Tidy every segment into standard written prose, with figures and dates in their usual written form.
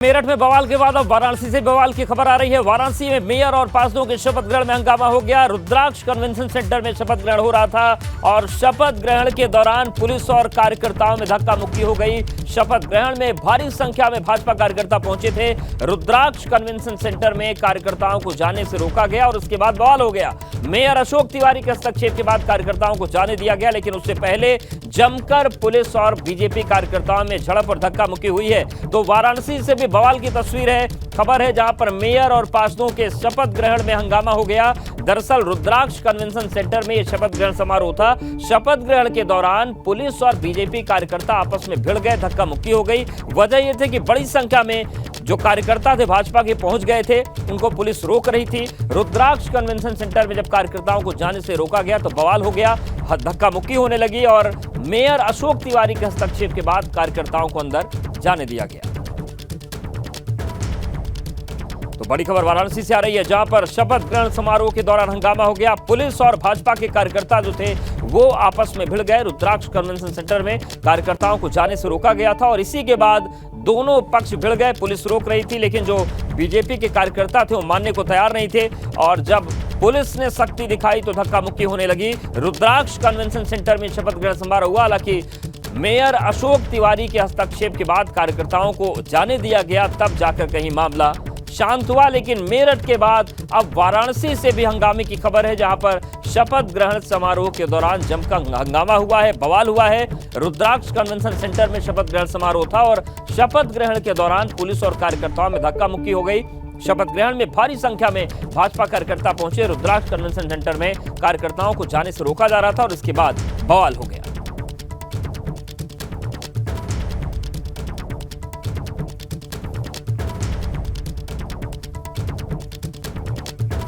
मेरठ में बवाल के बाद अब वाराणसी से बवाल की खबर आ रही है। वाराणसी में मेयर और पार्षदों के शपथ ग्रहण में हंगामा हो गया। रुद्राक्ष कन्वेंशन सेंटर में शपथ ग्रहण हो रहा था और शपथ ग्रहण के दौरान पुलिस और कार्यकर्ताओं में धक्का मुक्की हो गई। शपथ ग्रहण में भारी संख्या में भाजपा कार्यकर्ता पहुंचे थे। रुद्राक्ष कन्वेंशन सेंटर में कार्यकर्ताओं को जाने से रोका गया और उसके बाद बवाल हो गया। मेयर अशोक तिवारी के हस्तक्षेप के बाद कार्यकर्ताओं को जाने दिया गया, लेकिन उससे पहले जमकर पुलिस और बीजेपी कार्यकर्ताओं में झड़प और धक्का मुक्की हुई है। तो वाराणसी से भी बवाल की तस्वीर है, खबर है, जहां पर मेयर और पार्षदों के शपथ ग्रहण में हंगामा हो गया। दरअसल रुद्राक्ष कन्वेंशन सेंटर में यह शपथ ग्रहण समारोह था। शपथ ग्रहण के दौरान पुलिस और बीजेपी कार्यकर्ता आपस में भिड़ गए, धक्का मुक्की हो गई। वजह यह थी कि बड़ी संख्या में जो कार्यकर्ता थे भाजपा के पहुंच गए थे, उनको पुलिस रोक रही थी। रुद्राक्ष कन्वेंशन सेंटर में जब कार्यकर्ताओं को जाने से रोका गया तो बवाल हो गया, धक्का मुक्की होने लगी और मेयर अशोक तिवारी के हस्तक्षेप के बाद कार्यकर्ताओं को अंदर जाने दिया गया। तो बड़ी खबर वाराणसी से आ रही है, जहां पर शपथ ग्रहण समारोह के दौरान हंगामा हो गया। पुलिस और भाजपा के कार्यकर्ता जो थे वो आपस में भिड़ गए। रुद्राक्ष कन्वेंशन सेंटर में कार्यकर्ताओं को जाने से रोका गया था और इसी के बाद दोनों पक्ष भिड़ गए। पुलिस रोक रही थी, लेकिन जो बीजेपी के कार्यकर्ता थे वो मानने को तैयार नहीं थे और जब पुलिस ने सख्ती दिखाई तो धक्का मुक्की होने लगी। रुद्राक्ष कन्वेंशन सेंटर में शपथ ग्रहण समारोह हुआ, हालांकि मेयर अशोक तिवारी के हस्तक्षेप के बाद कार्यकर्ताओं को जाने दिया गया, तब जाकर कहीं मामला शांत हुआ। लेकिन मेरठ के बाद अब वाराणसी से भी हंगामे की खबर है, जहां पर शपथ ग्रहण समारोह के दौरान जमकर हंगामा हुआ है, बवाल हुआ है। रुद्राक्ष कन्वेंशन सेंटर में शपथ ग्रहण समारोह था और शपथ ग्रहण के दौरान पुलिस और कार्यकर्ताओं में धक्का मुक्की हो गई। शपथ ग्रहण में भारी संख्या में भाजपा कार्यकर्ता पहुंचे। रुद्राक्ष कन्वेंशन सेंटर में कार्यकर्ताओं को जाने से रोका जा रहा था और इसके बाद बवाल हो गया।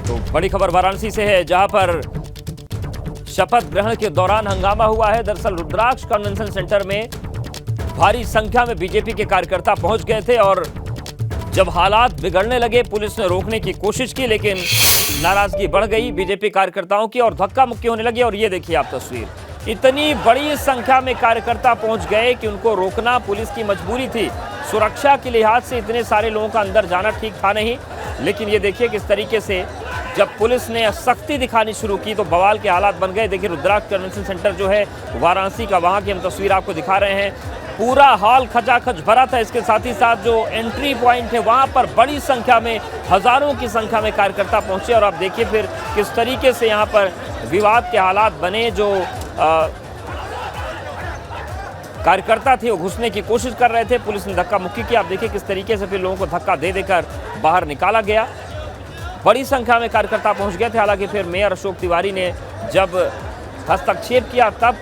तो बड़ी खबर वाराणसी से है, जहां पर शपथ ग्रहण के दौरान हंगामा हुआ है। दरअसल रुद्राक्ष कन्वेंशन सेंटर में भारी संख्या में बीजेपी के कार्यकर्ता पहुंच गए थे और जब हालात बिगड़ने लगे पुलिस ने रोकने की कोशिश की, लेकिन नाराजगी बढ़ गई बीजेपी कार्यकर्ताओं की और धक्का मुक्की होने लगी। और ये देखिए आप तस्वीर, इतनी बड़ी संख्या में कार्यकर्ता पहुंच गए कि उनको रोकना पुलिस की मजबूरी थी। सुरक्षा के लिहाज से इतने सारे लोगों का अंदर जाना ठीक था नहीं, लेकिन ये देखिए किस तरीके से जब पुलिस ने सख्ती दिखानी शुरू की तो बवाल के हालात बन गए। देखिए रुद्राक्ष कन्वेंशन सेंटर जो है वाराणसी का, वहां की हम तस्वीर आपको दिखा रहे हैं। पूरा हॉल खचाखच भरा था। इसके साथ ही साथ जो एंट्री पॉइंट है वहां पर बड़ी संख्या में, हजारों की संख्या में कार्यकर्ता पहुंचे और आप देखिए फिर किस तरीके से यहां पर विवाद के हालात बने। जो कार्यकर्ता थे वो घुसने की कोशिश कर रहे थे, पुलिस ने धक्का मुक्की की। आप देखिए किस तरीके से फिर लोगों को धक्का दे देकर बाहर निकाला गया। बड़ी संख्या में कार्यकर्ता पहुंच गए थे। हालांकि फिर मेयर अशोक तिवारी ने जब हस्तक्षेप किया तब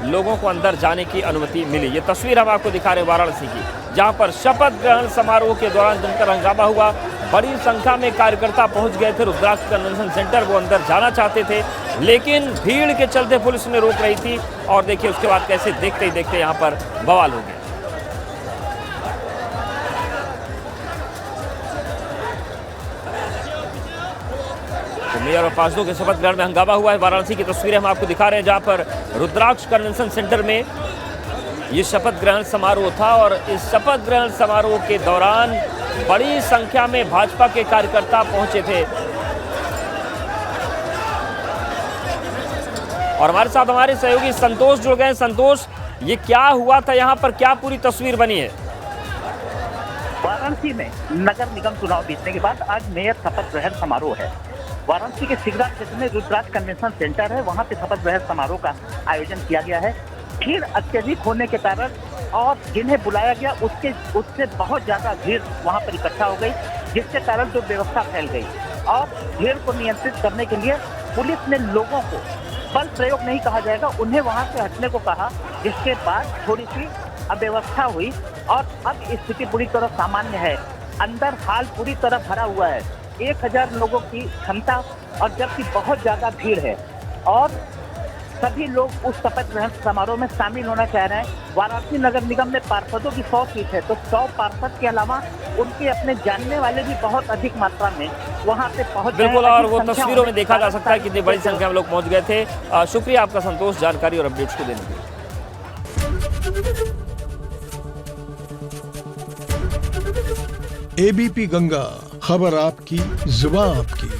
लोगों को अंदर जाने की अनुमति मिली। ये तस्वीर हम आपको दिखा रहे हैं वाराणसी की, जहां पर शपथ ग्रहण समारोह के दौरान जमकर हंगामा हुआ। बड़ी संख्या में कार्यकर्ता पहुंच गए थे रुद्राक्ष कन्वेंशन सेंटर, वो अंदर जाना चाहते थे, लेकिन भीड़ के चलते पुलिस ने रोक रही थी। और देखिए उसके बाद कैसे देखते ही देखते यहाँ पर बवाल हो गया। तो मेयर और पार्षदों के शपथ ग्रहण में हंगामा हुआ है। वाराणसी की तस्वीरें हम आपको दिखा रहे हैं, जहां पर रुद्राक्ष कन्वेंशन सेंटर में ये शपथ ग्रहण समारोह था और इस शपथ ग्रहण समारोह के दौरान बड़ी संख्या में भाजपा के कार्यकर्ता पहुंचे थे। और हमारे साथ हमारे सहयोगी संतोष जुड़ गए। संतोष, ये क्या हुआ था यहाँ पर, क्या पूरी तस्वीर बनी है? वाराणसी में नगर निगम चुनाव बीतने के बाद आज मेयर शपथ ग्रहण समारोह है। वाराणसी के सिगरा क्षेत्र में रुद्राक्ष कन्वेंशन सेंटर है, वहां पे शपथ ग्रहण समारोह का आयोजन किया गया है। भीड़ अत्यधिक होने के कारण और जिन्हें बुलाया गया उससे बहुत ज्यादा भीड़ वहां पर इकट्ठा हो गई, जिसके कारण जो व्यवस्था फैल गई और भीड़ को नियंत्रित करने के लिए पुलिस ने लोगों को, बल प्रयोग नहीं कहा जाएगा, उन्हें वहां से हटने को कहा, जिसके बाद थोड़ी सी अव्यवस्था हुई और अब स्थिति पूरी तरह सामान्य है। अंदर हाल पूरी तरह भरा हुआ है, 1000 लोगों की क्षमता और जबकि बहुत ज्यादा भीड़ है और सभी लोग उस शपथ ग्रहण समारोह में शामिल होना चाह रहे हैं। वाराणसी नगर निगम में पार्षदों की 100 सीट है, तो 100 पार्षद के अलावा उनके अपने जानने वाले भी बहुत अधिक मात्रा में वहां पे पहुंच गए। बिल्कुल, और वो तस्वीरों में देखा जा सकता है कितनी बड़ी संख्या में लोग पहुंच गए थे। शुक्रिया आपका संतोष, जानकारी और अपडेट्स को देने के लिए। एबीपी गंगा, खबर आपकी, जुबान आपकी।